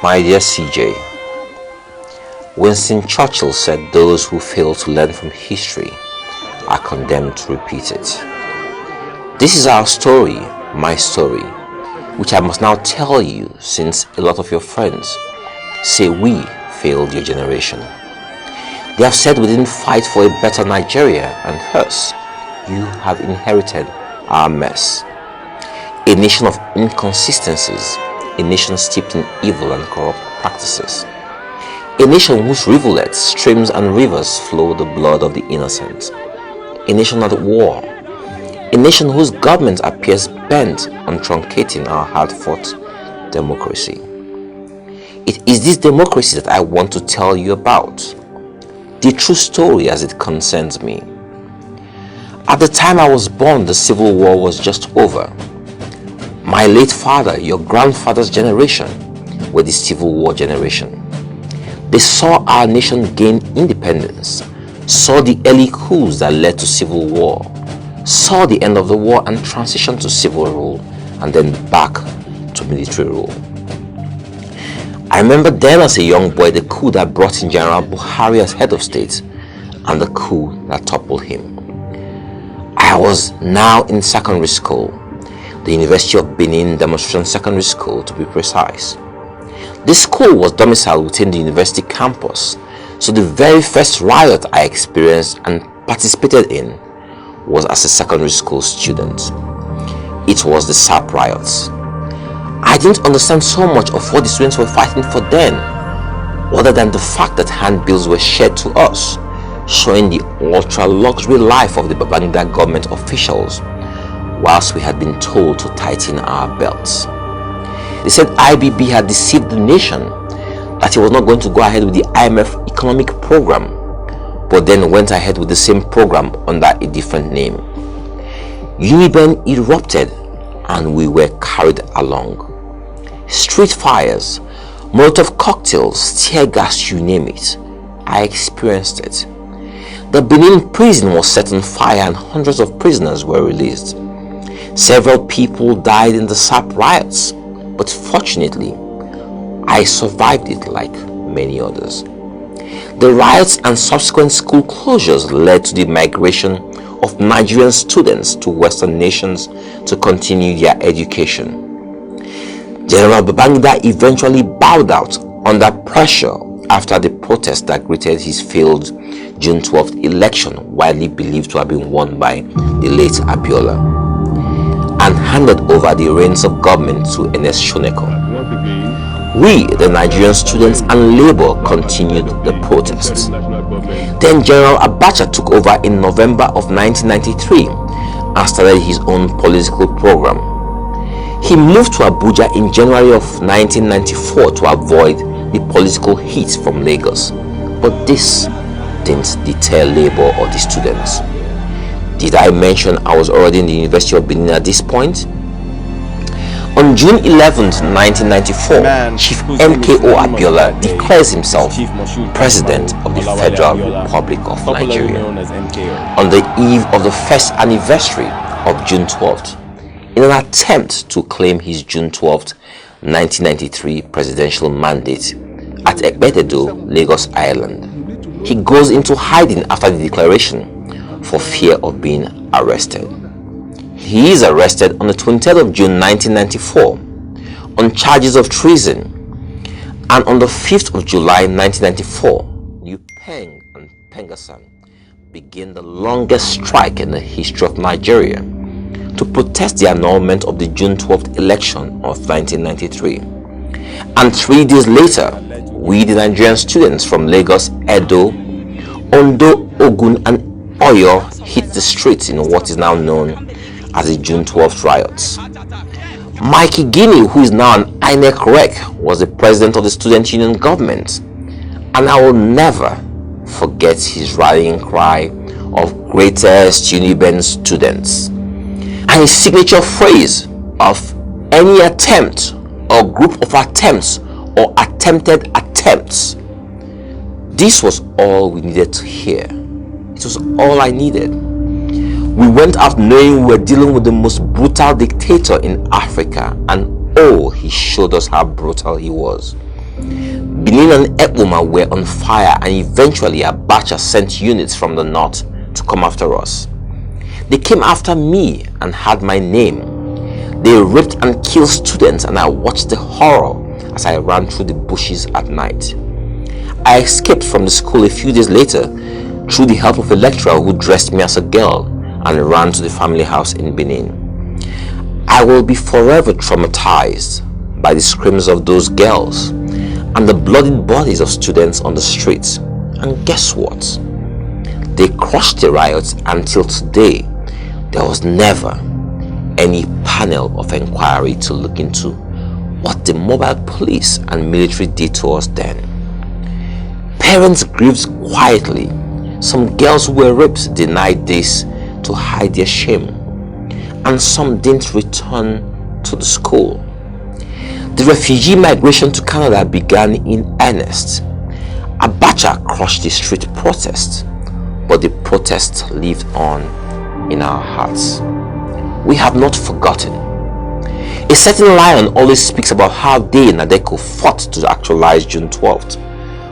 My dear CJ, Winston Churchill said those who fail to learn from history are condemned to repeat it. This is our story, my story, which I must now tell you since a lot of your friends say we failed your generation. They have said we didn't fight for a better Nigeria, and thus you have inherited our mess. A nation of inconsistencies, a nation steeped in evil and corrupt practices, a nation whose rivulets, streams and rivers flow the blood of the innocent, a nation at war, a nation whose government appears bent on truncating our hard-fought democracy. It is this democracy that I want to tell you about, the true story as it concerns me. At the time I was born, the Civil War was just over. My late father, your grandfather's generation, were the Civil War generation. They saw our nation gain independence, saw the early coups that led to civil war, saw the end of the war and transition to civil rule, and then back to military rule. I remember then as a young boy the coup that brought in General Buhari as head of state and the coup that toppled him. I was now in secondary school, the University of Benin Demonstration Secondary School to be precise. This school was domiciled within the university campus, so the very first riot I experienced and participated in was as a secondary school student. It was the SAP riots. I didn't understand so much of what the students were fighting for then, other than the fact that handbills were shared to us, showing the ultra-luxury life of the Babangida government officials, whilst we had been told to tighten our belts. They said IBB had deceived the nation, that he was not going to go ahead with the IMF economic program, but then went ahead with the same program under a different name. Uniben erupted and we were carried along. Street fires, Molotov cocktails, tear gas, you name it. I experienced it. The Benin prison was set on fire and hundreds of prisoners were released. Several people died in the SAP riots, but fortunately, I survived it like many others. The riots and subsequent school closures led to the migration of Nigerian students to Western nations to continue their education. General Babangida eventually bowed out under pressure after the protest that greeted his failed June 12th election, widely believed to have been won by the late Abiola, and handed over the reins of government to Ernest Shoneko. We, the Nigerian students and labor, continued the protests. Then General Abacha took over in November of 1993 and started his own political program. He moved to Abuja in January of 1994 to avoid the political heat from Lagos, but this didn't deter labor or the students. Did I mention I was already in the University of Benin at this point? On June 11th, 1994, Chief MKO Abiola declares himself President of the Federal Republic of Nigeria on the eve of the first anniversary of June 12th, in an attempt to claim his June 12th, 1993 presidential mandate at Egbetedo, Lagos Island. He goes into hiding after the declaration for fear of being arrested. He is arrested on the 23rd of June 1994 on charges of treason, and on the 5th of July 1994, New Peng and Pengasang begin the longest strike in the history of Nigeria to protest the annulment of the June 12th election of 1993. And 3 days later, we, the Nigerian students from Lagos, Edo, Ondo, Ogun and Oyo, hit the streets in what is now known as the June 12th riots. Mikey Guinea, who is now an INEC rec, was the president of the student union government, and I will never forget his rallying cry of greatest Uniben students, and his signature phrase of any attempt or group of attempts or attempted attempts. This was all we needed to hear. It was all I needed. We went out knowing we were dealing with the most brutal dictator in Africa, and oh, he showed us how brutal he was. Benin and Ekpoma were on fire, and eventually Abacha sent units from the north to come after us. They came after me and had my name. They raped and killed students, and I watched the horror as I ran through the bushes at night. I escaped from the school a few days later through the help of a lecturer who dressed me as a girl and ran to the family house in Benin. I will be forever traumatized by the screams of those girls and the bloodied bodies of students on the streets. And guess what? They crushed the riots until today. There was never any panel of inquiry to look into what the mobile police and military did to us then. Parents grieved quietly. Some girls who were raped denied this to hide their shame, and some didn't return to the school. The refugee migration to Canada began in earnest. Abacha crushed the street protests, but the protests lived on in our hearts. We have not forgotten. A certain lion always speaks about how they in Adeko fought to actualize June 12th.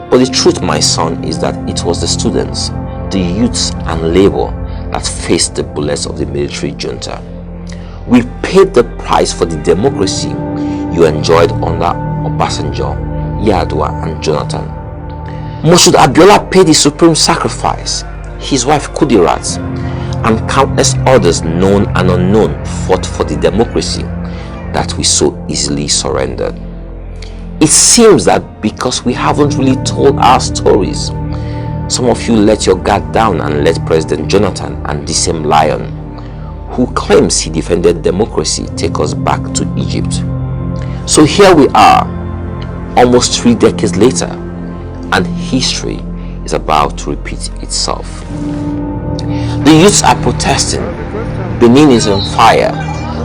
But the truth, my son, is that it was the students, the youths and labor that faced the bullets of the military junta. We paid the price for the democracy you enjoyed under Obasanjo, Yar'Adua and Jonathan. Moshood Abiola paid the supreme sacrifice. His wife Kudirat and countless others known and unknown fought for the democracy that we so easily surrendered. It seems that because we haven't really told our stories, some of you let your guard down and let President Jonathan and the same lion who claims he defended democracy take us back to Egypt. So here we are, almost 3 decades later, and history is about to repeat itself. The youths are protesting, Benin is on fire,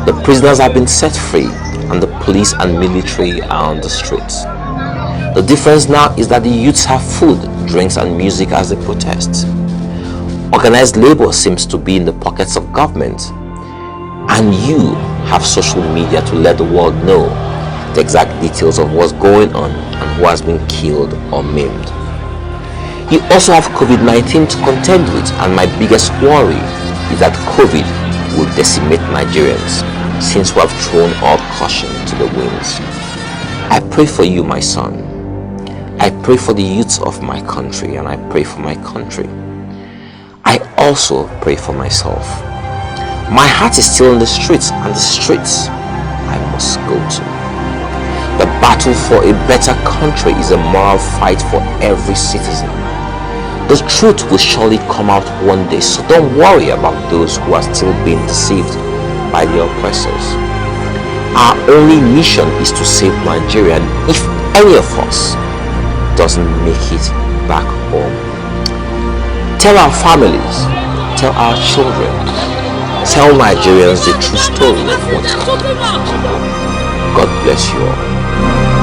the prisoners have been set free, and the police and military are on the streets. The difference now is that the youths have food, drinks and music as they protest. Organized labor seems to be in the pockets of government, and you have social media to let the world know the exact details of what's going on and who has been killed or maimed. You also have COVID-19 to contend with, and my biggest worry is that COVID will decimate Nigerians since we have thrown all caution to the winds. I pray for you, my son. I pray for the youths of my country, and I pray for my country. I also pray for myself. My heart is still in the streets, and the streets I must go to. The battle for a better country is a moral fight for every citizen. The truth will surely come out one day, so don't worry about those who are still being deceived by the oppressors. Our only mission is to save Nigeria, and if any of us doesn't make it back home, tell our families, tell our children, tell Nigerians the true story of what happened. God bless you all.